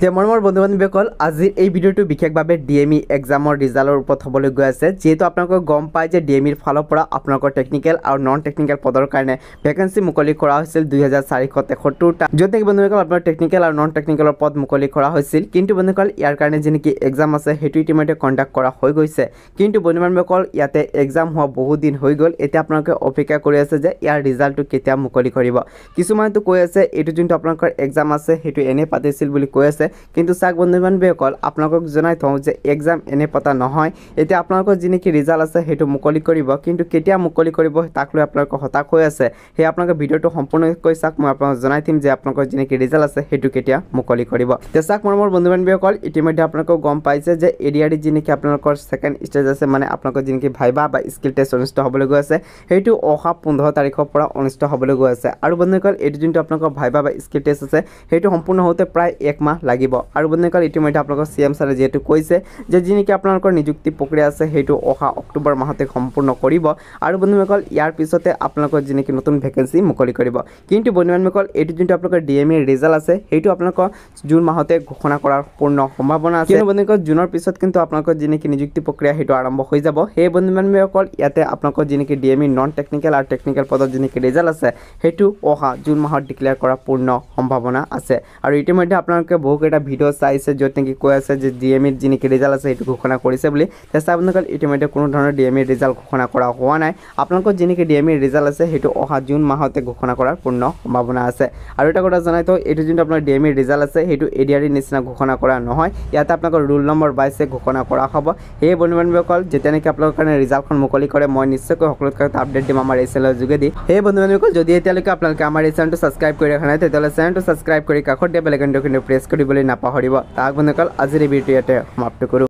যে মৰমৰ বন্ধু বান্ধৱীসকল আজিৰ এই ভিডিঅ'টো বিশেষভাৱে ডিএমই এক্সামৰ ৰিজাল্টৰ ওপৰত হ'বলৈ গৈ আছে যেহেতু আপোনালোকে গম পায় যে ডিএমইৰ ফালৰ পৰা আপোনালোকৰ টেকনিকেল আৰু নন টেকনিকেল পদৰ কাৰণে ভেকেন্সি মুকলি কৰা হৈছিল 2473টা য'ত নেকি বন্ধুসকল আপোনাৰ টেকনিকেল আৰু নন টেকনিকেলৰ পদ মুকলি কৰা হৈছিল কিন্তু বন্ধুসকল ইয়াৰ কাৰণে যে নেকি এক্সাম আছে সেইটো ইতিমধ্যে কণ্ডাক্ট কৰা হৈ গৈছে কিন্তু বন্ধু বান্ধৱীসকল ইয়াতে এক্সাম হোৱা বহুত দিন হৈ গ'ল এতিয়া আপোনালোকে অপেক্ষা কৰি আছে যে ইয়াৰ ৰিজাল্টটো কেতিয়া মুকলি কৰিব কিছুমানেতো কৈ আছে এইটো যোনটো আপোনালোকৰ এক্সাম আছে সেইটো এনে পাতিছিল বুলি কৈ আছে কিন্তু চাক বন্ধু বান্ধৱীসকল আপোনালোকক জনাই থওঁ যে এক্সাম এনে পতা নহয় এতিয়া আপোনালোকৰ যি নেকি ৰিজাল্ট আছে সেইটো মুকলি কৰিব কিন্তু কেতিয়া মুকলি কৰিব তাক লৈ আপোনালোক হতাশ হৈ আছে হে আপোনালোকে ভিডিঅ'টো সম্পূৰ্ণকৈ চাক মই আপোনালোকক জনাই দিম যে আপোনালোকৰ যি নেকি ৰিজাল্ট আছে সেইটো কেতিয়া মুকলি কৰিব তে চাক মৰমৰ বন্ধু বান্ধৱীসকল ইতিমধ্যে আপোনালোকক গম পাইছে যে এডিআৰডি যি নেকি আপোনালোকৰ সেকেন্ড ষ্টেজ আছে মানে আপোনালোকৰ যি নেকি ভাইবা বা স্কিল টেষ্ট অনুষ্ঠিত হ'বলৈ গৈ আছে সেইটো অহা 15 তাৰিখৰ পৰা অনুষ্ঠিত হ'বলৈ গৈ আছে আৰু বন্ধুসকল এইটো যোনটো আপোনালোকৰ ভাইবা বা স্কিল টেষ্ট আছে সেইটো সম্পূৰ্ণ হওঁতে প্ৰায় 1 মাহ লাগিব আৰু বন্ধুসকল ইতিমধ্যে আপোনালোকৰ সিএম ছাৰে যেটো কৈছে যে যি নেকি আপোনালোকৰ নিযুক্তি প্ৰক্ৰিয়া আছে সেইটো অহা অক্টোবৰ মাহতে সম্পূৰ্ণ কৰিব আৰু বন্ধুসকল ইয়াৰ পিছতে আপোনালোকৰ যি নেকি নতুন ভেকেন্সি মুকলি কৰিব কিন্তু বন্ধুসকল এইটো যোনটো আপোনালোকৰ ডিএমই ৰিজাল্ট আছে সেইটো আপোনালোকৰ জুন মাহতে ঘোষণা কৰাৰ পূৰ্ণ সম্ভাৱনা আছে কিন্তু বন্ধুসকল জুনৰ পিছত কিন্তু আপোনালোকৰ যি নেকি নিযুক্তি প্ৰক্ৰিয়া সেইটো আৰম্ভ হৈ যাব সেই বন্ধুসকল ইয়াতে আপোনালোকৰ যি নেকি ডিএমই নন টেকনিকেল আৰু টেকনিকেল পদৰ যি নেকি ৰিজাল্ট আছে সেইটো অহা জুন মাহত ডিক্লেয়াৰ কৰাৰ পূৰ্ণ সম্ভাৱনা আছে আৰু ইতিমধ্যে আপোনালোকে বহুকেইটা ভিডিঅ' চাইছে য'ত নেকি কৈ আছে যে ডিএমইৰ যি নেকি ৰিজাল্ট আছে সেইটো ঘোষণা কৰিছে বুলি চেষ্টা বন্ধুসকল ইতিমধ্যে কোনো ধৰণৰ ডিএমইৰ ৰিজাল্ট ঘোষণা কৰা হোৱা নাই আপোনালোকৰ যি নেকি ডিএমইৰ ৰিজাল্ট আছে সেইটো অহা জুন মাহতে ঘোষণা কৰাৰ পূৰ্ণ সম্ভাৱনা আছে আৰু এটা কথা জনাই থওঁ এইটো যোনটো আপোনাৰ ডিএমইৰ ৰিজাল্ট আছে সেইটো এডিআৰডিৰ নিচিনা ঘোষণা কৰা নহয় ইয়াতে আপোনালোকৰ ৰুল নম্বৰ 22 ঘোষণা কৰা হ'ব সেই বন্ধুসকল যেতিয়া নেকি আপোনালোকৰ কাৰণে ৰিজাল্টখন মুকলি কৰে মই নিশ্চয়কৈ সকলোতকৈ আপডেট দিম আমাৰ এই চেনেলৰ যোগেদি সেই বন্ধুসকল যদি এতিয়ালৈকে আপোনালোকে আমাৰ এই চেনেলটো ছাবস্ক্ৰাইব কৰি ৰাখা নাই তেতিয়াহ'লে চেনেলটো ছাবস্ক্ৰাইব কৰি কাষত দিয়া বেল আইকনটো কিন্তু প্ৰেছ কৰিবলৈ নাপাহৰিব তাক বন্ধুসকল আজিৰ এই ভিডিঅ'টো ইয়াতে সমাপ্ত কৰোঁ।